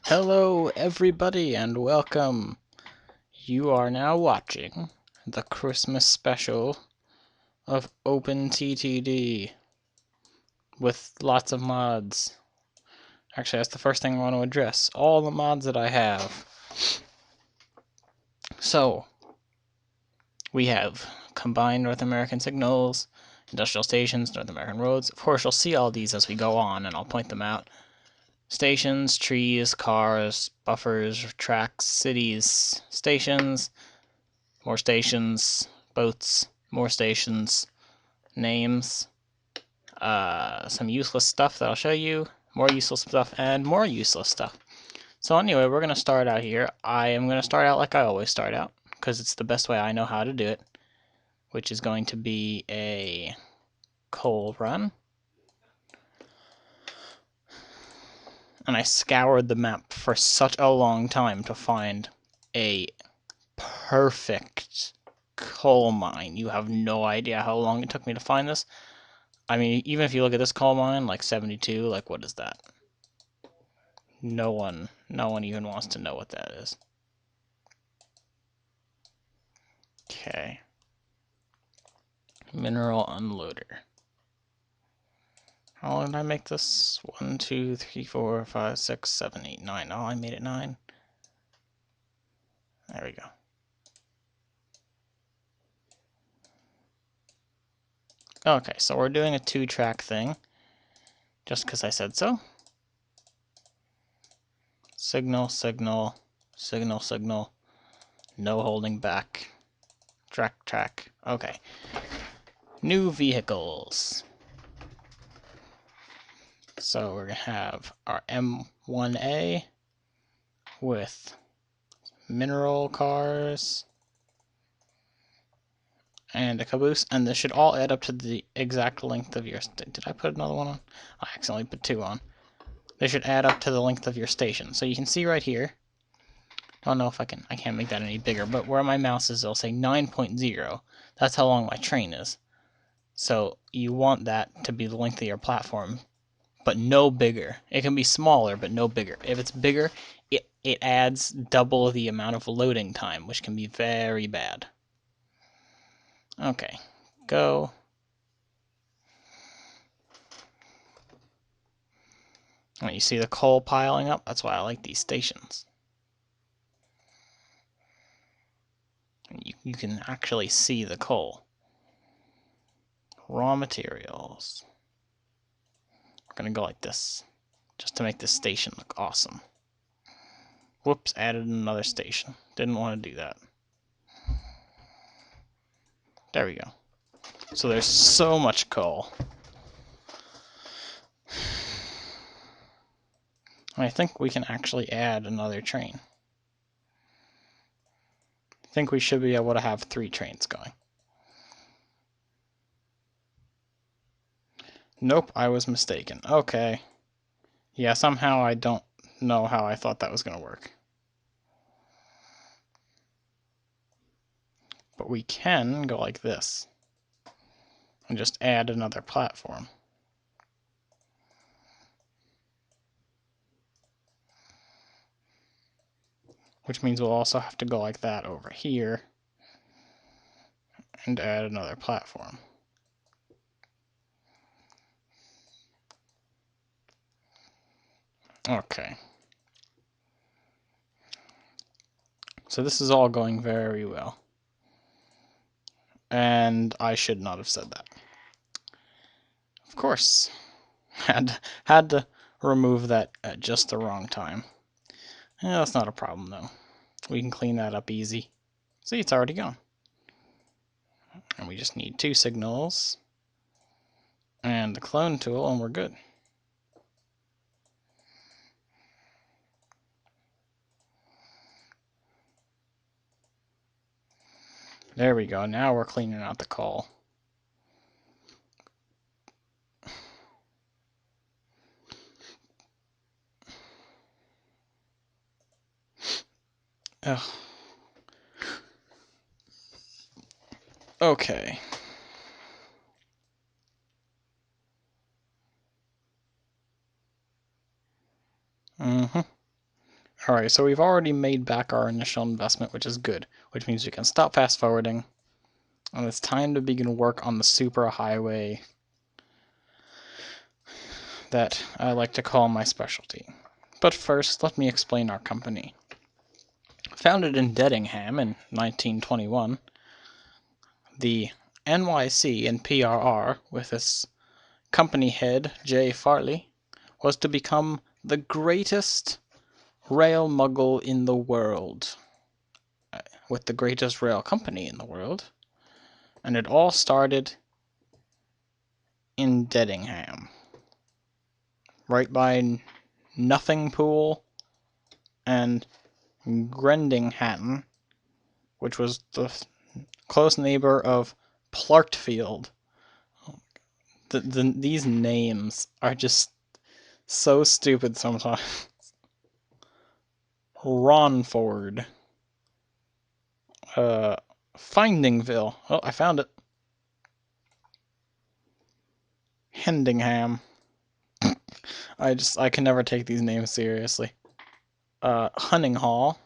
Hello everybody and welcome. You are now watching the Christmas special of OpenTTD with lots of mods. Actually, that's the first thing I want to address. All the mods that I have. So, we have combined North American signals, industrial stations, North American roads. Of course, you'll see all these as we go on and I'll point them out. Stations, trees, cars, buffers, tracks, cities, stations, more stations, boats, more stations, names, some useless stuff that I'll show you, more useless stuff, and more useless stuff. So anyway, we're going to start out here. I am going to start out like I always start out, because it's the best way I know how to do it, which is going to be a coal run. And I scoured the map for such a long time to find a perfect coal mine. You have no idea how long it took me to find this. I mean, even if you look at this coal mine, like 72, like what is that? No one even wants to know what that is. Okay. Mineral unloader. How long did I make this? 1, 2, 3, 4, 5, 6, 7, 8, 9. Oh, I made it 9. There we go. Okay, so we're doing a 2-track thing, just because I said so. Signal, signal, signal, signal. No holding back. Track, track. Okay. New vehicles. So we're going to have our M1A with mineral cars and a caboose, and this should all add up to the exact length of your... Did I put another one on? I accidentally put 2 on. They should add up to the length of your station. So you can see right here, I don't know if I can't make that any bigger, but where my mouse is, it'll say 9.0. That's how long my train is. So you want that to be the length of your platform, but no bigger. It can be smaller, but no bigger. If it's bigger, it adds double the amount of loading time, which can be very bad. Okay, go. And you see the coal piling up? That's why I like these stations. You can actually see the coal. Raw materials. We're going to go like this, just to make this station look awesome. Whoops, added another station. Didn't want to do that. There we go. So there's so much coal. I think we can actually add another train. I think we should be able to have 3 trains going. Nope, I was mistaken. Okay. Yeah, somehow I don't know how I thought that was going to work. But we can go like this and just add another platform. Which means we'll also have to go like that over here and add another platform. Okay. So this is all going very well. And I should not have said that. Of course. Had to remove that at just the wrong time. That's not a problem though. We can clean that up easy. See, it's already gone. And we just need 2 signals and the clone tool and we're good. There we go. Now we're cleaning out the coal. Ugh. Okay. Alright, so we've already made back our initial investment, which is good, which means we can stop fast forwarding, and it's time to begin work on the superhighway that I like to call my specialty. But first, let me explain our company. Founded in Dedingham in 1921, the NYC and PRR, with its company head, J. Farley, was to become the greatest rail muggle in the world, with the greatest rail company in the world. And it all started in Dedingham, right by Nothing Pool and Grendinghatton, which was the close neighbor of Plartfield. These names are just so stupid sometimes. Ronford. Findingville. Oh, I found it. Hendingham. I can never take these names seriously. Hunninghall.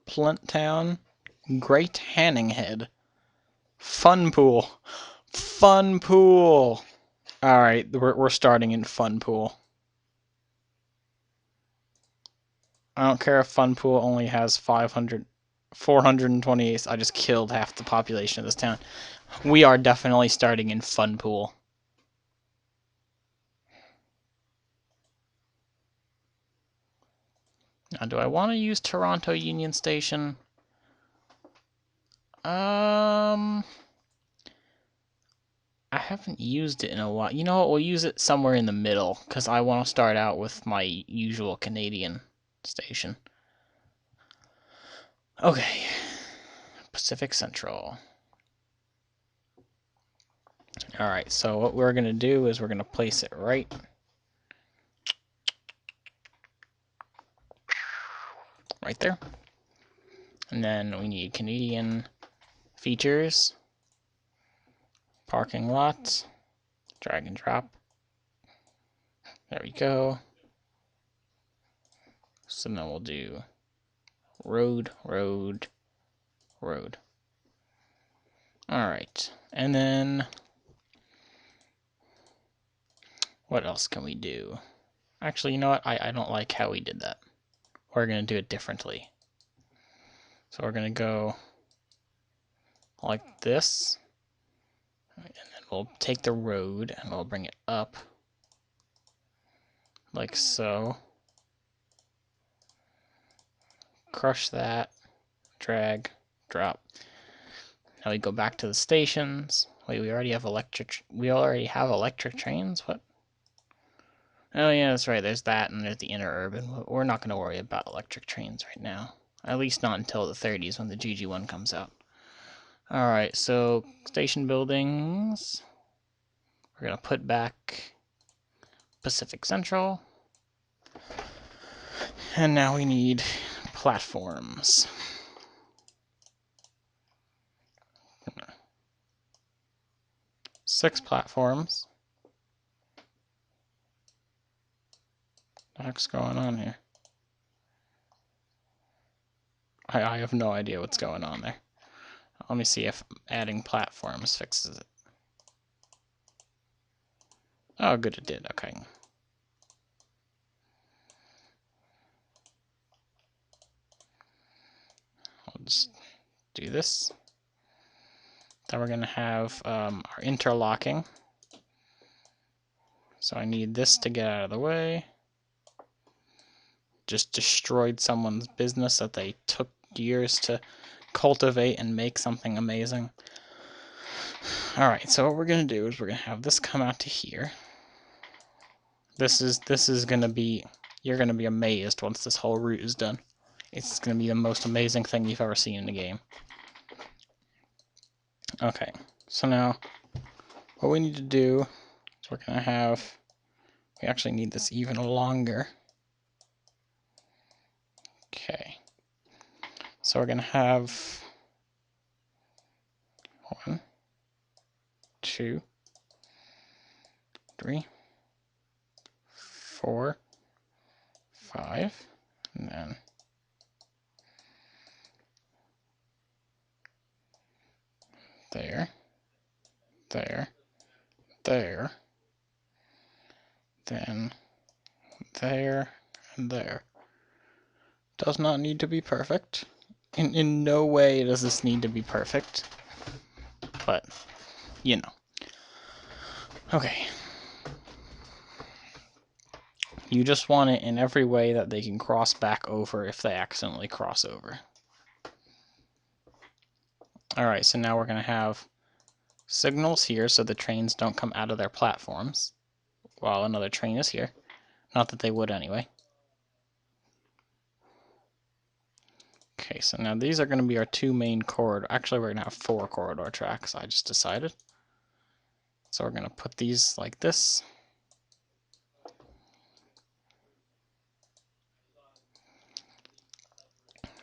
Plinttown. Great Hanninghead. Funpool. Funpool. Alright, we're starting in Funpool. I don't care if Funpool only has 428. I just killed half the population of this town. We are definitely starting in Funpool. Now, do I want to use Toronto Union Station? I haven't used it in a while. You know what? We'll use it somewhere in the middle, because I want to start out with my usual Canadian station. Okay. Pacific Central. Alright, so what we're going to do is we're going to place it right there. And then we need Canadian features, parking lots, drag and drop. There we go. So then we'll do road, road, road. Alright, and then what else can we do? Actually, you know what? I don't like how we did that. We're going to do it differently. So we're going to go like this, and then we'll take the road and we'll bring it up like so. Crush that, drag, drop. Now we go back to the stations. Wait, we already have electric trains? What? Oh yeah, that's right. There's that and there's the interurban. We're not going to worry about electric trains right now. At least not until the 30s when the GG1 comes out. Alright, so station buildings. We're going to put back Pacific Central. And now we need platforms. Six platforms. What the heck's going on here? I have no idea what's going on there. Let me see if adding platforms fixes it. Oh, good, it did. Okay. I'll just do this. Then we're going to have our interlocking. So I need this to get out of the way. Just destroyed someone's business that they took years to cultivate and make something amazing. Alright, so what we're going to do is we're going to have this come out to here. This is going to be, you're going to be amazed once this whole route is done. It's going to be the most amazing thing you've ever seen in the game. Okay, so now what we need to do is we're going to have, we actually need this even longer. Okay, so we're going to have 1, 2, 3, 4, 5, and then there, there, there, then there, and there. Does not need to be perfect. In no way does this need to be perfect. But, you know. Okay. You just want it in every way that they can cross back over if they accidentally cross over. Alright, so now we're going to have signals here so the trains don't come out of their platforms while another train is here. Not that they would anyway. Okay, so now these are going to be our two main corridor. Actually, we're going to have 4 corridor tracks, I just decided. So we're going to put these like this.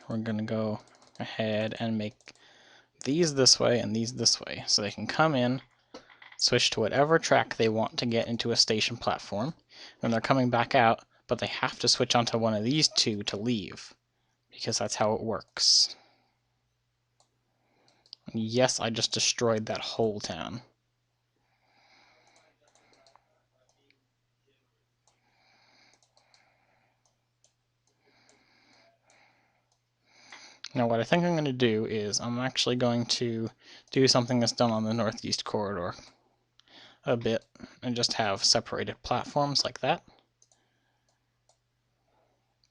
We're going to go ahead and make these this way and these this way, so they can come in, switch to whatever track they want to get into a station platform. Then they're coming back out, but they have to switch onto one of these two to leave, because that's how it works. And yes, I just destroyed that whole town. Now what I think I'm going to do is I'm actually going to do something that's done on the northeast corridor a bit, and just have separated platforms like that.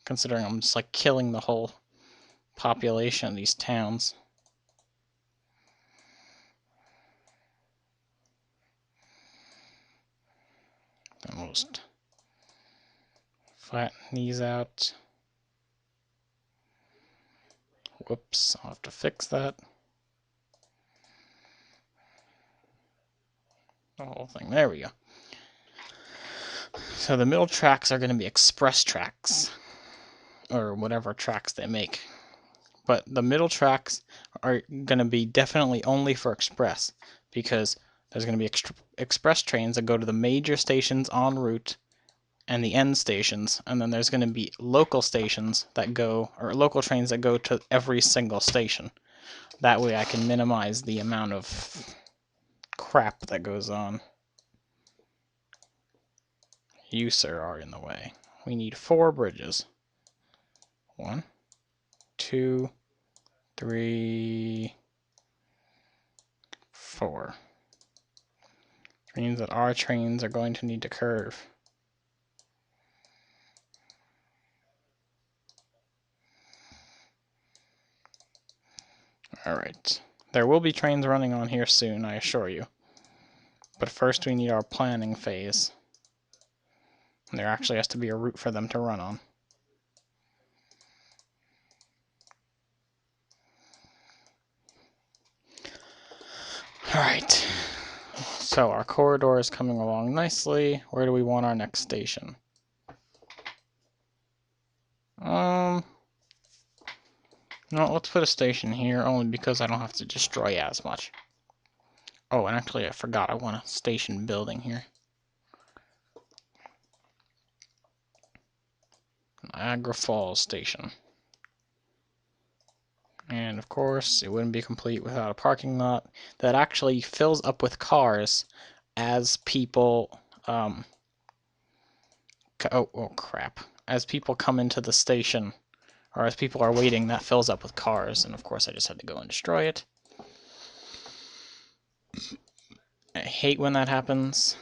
Considering I'm just like killing the whole population of these towns. Then we'll just flatten these out. Whoops, I'll have to fix that. The whole thing, there we go. So the middle tracks are going to be express tracks, or whatever tracks they make. But the middle tracks are going to be definitely only for express, because there's going to be express trains that go to the major stations en route and the end stations, and then there's going to be local stations that go, or local trains that go to every single station. That way I can minimize the amount of crap that goes on. You, sir, are in the way. We need 4 bridges. 1, 2, 3, 4. Which means that our trains are going to need to curve. Alright. There will be trains running on here soon, I assure you. But first we need our planning phase. And there actually has to be a route for them to run on. Alright. So our corridor is coming along nicely. Where do we want our next station? No, let's put a station here, only because I don't have to destroy as much. Oh, and actually I forgot, I want a station building here. Niagara Falls Station. And of course, it wouldn't be complete without a parking lot that actually fills up with cars as people, oh crap. As people come into the station, or as people are waiting, that fills up with cars, and of course I just had to go and destroy it. I hate when that happens.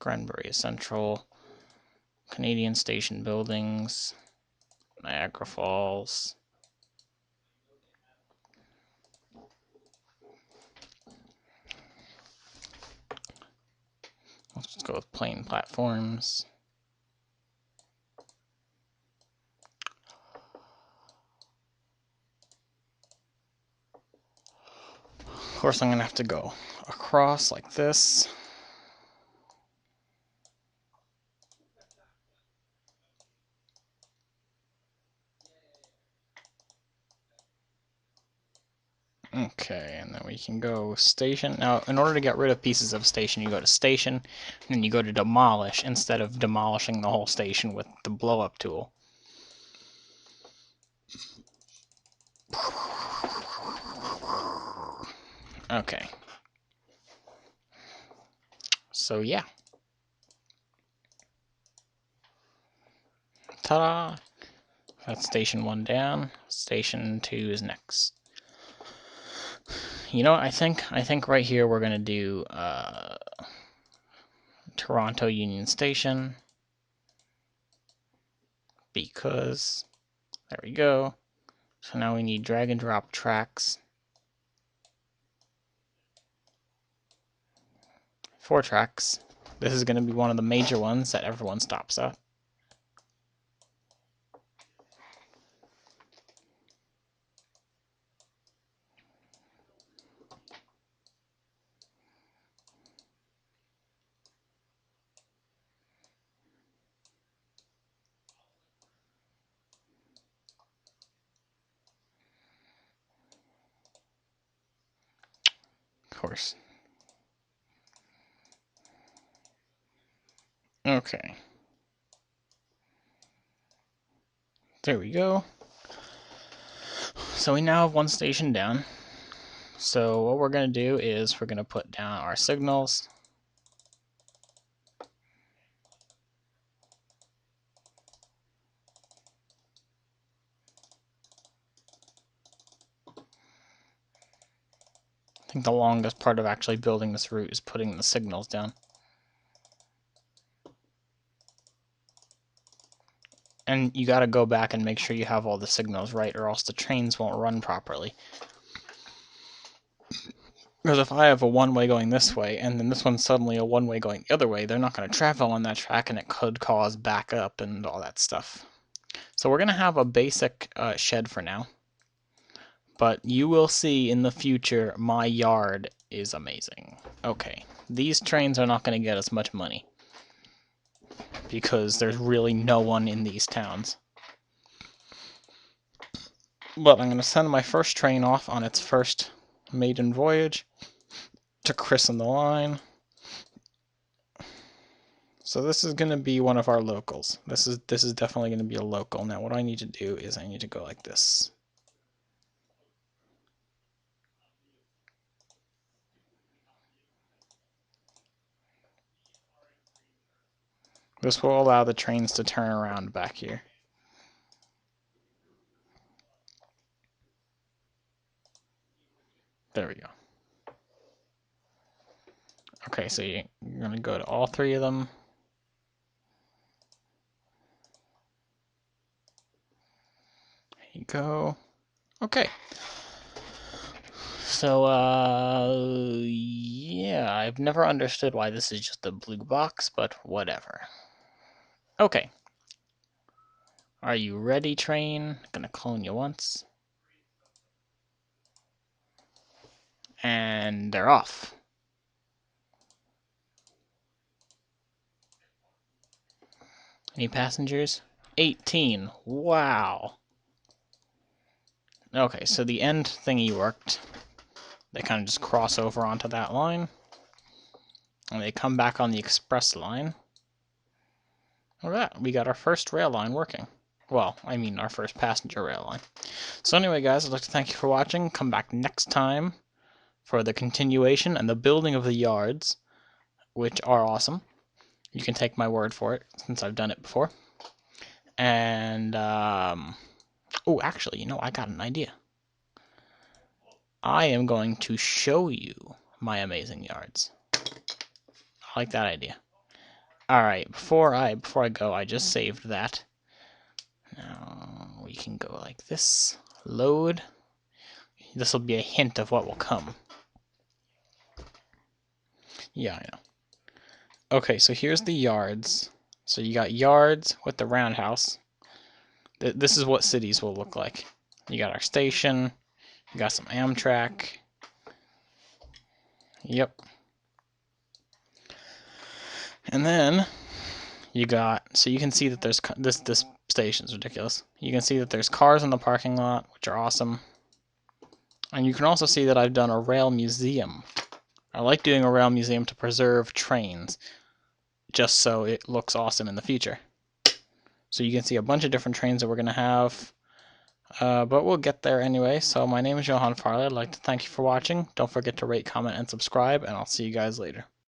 Granbury Central, Canadian Station buildings, Niagara Falls. Let's just go with plain platforms. Of course, I'm going to have to go across like this. Okay, and then we can go station. Now, in order to get rid of pieces of station, you go to station, and then you go to demolish, instead of demolishing the whole station with the blow-up tool. Okay. So yeah. Ta-da! That's station 1 down. Station 2 is next. You know what, I think right here we're gonna do Toronto Union Station. Because there we go. So now we need drag and drop tracks. 4 tracks. This is going to be one of the major ones that everyone stops at. Of course. Okay. There we go. So we now have 1 station down. So what we're going to do is we're going to put down our signals. I think the longest part of actually building this route is putting the signals down. And you got to go back and make sure you have all the signals right, or else the trains won't run properly. Because if I have a one-way going this way, and then this one's suddenly a one-way going the other way, they're not going to travel on that track, and it could cause backup and all that stuff. So we're going to have a basic shed for now. But you will see in the future, my yard is amazing. Okay, these trains are not going to get us much money. Because there's really no one in these towns. But I'm going to send my first train off on its first maiden voyage to christen the line. So this is going to be one of our locals. This is definitely going to be a local. Now what I need to do is I need to go like this. This will allow the trains to turn around back here. There we go. Okay, so you're going to go to all 3 of them. There you go. Okay. So, yeah, I've never understood why this is just a blue box, but whatever. Okay. Are you ready, train? Gonna clone you once. And they're off. Any passengers? 18. Wow. Okay, so the end thingy worked. They kind of just cross over onto that line. And they come back on the express line. Look at that. We got our first rail line working. Well, I mean our first passenger rail line. So anyway, guys, I'd like to thank you for watching. Come back next time for the continuation and the building of the yards, which are awesome. You can take my word for it, since I've done it before. And, oh, actually, you know, I got an idea. I am going to show you my amazing yards. I like that idea. Alright, before I go, I just saved that. Now, we can go like this. Load. This will be a hint of what will come. Yeah, I know. Okay, so here's the yards. So you got yards with the roundhouse. This is what cities will look like. You got our station. You got some Amtrak. Yep. And then you got, so you can see that there's, this station's ridiculous. You can see that there's cars in the parking lot, which are awesome. And you can also see that I've done a rail museum. I like doing a rail museum to preserve trains, just so it looks awesome in the future. So you can see a bunch of different trains that we're going to have. But we'll get there anyway. So my name is Johan Farley. I'd like to thank you for watching. Don't forget to rate, comment, and subscribe, and I'll see you guys later.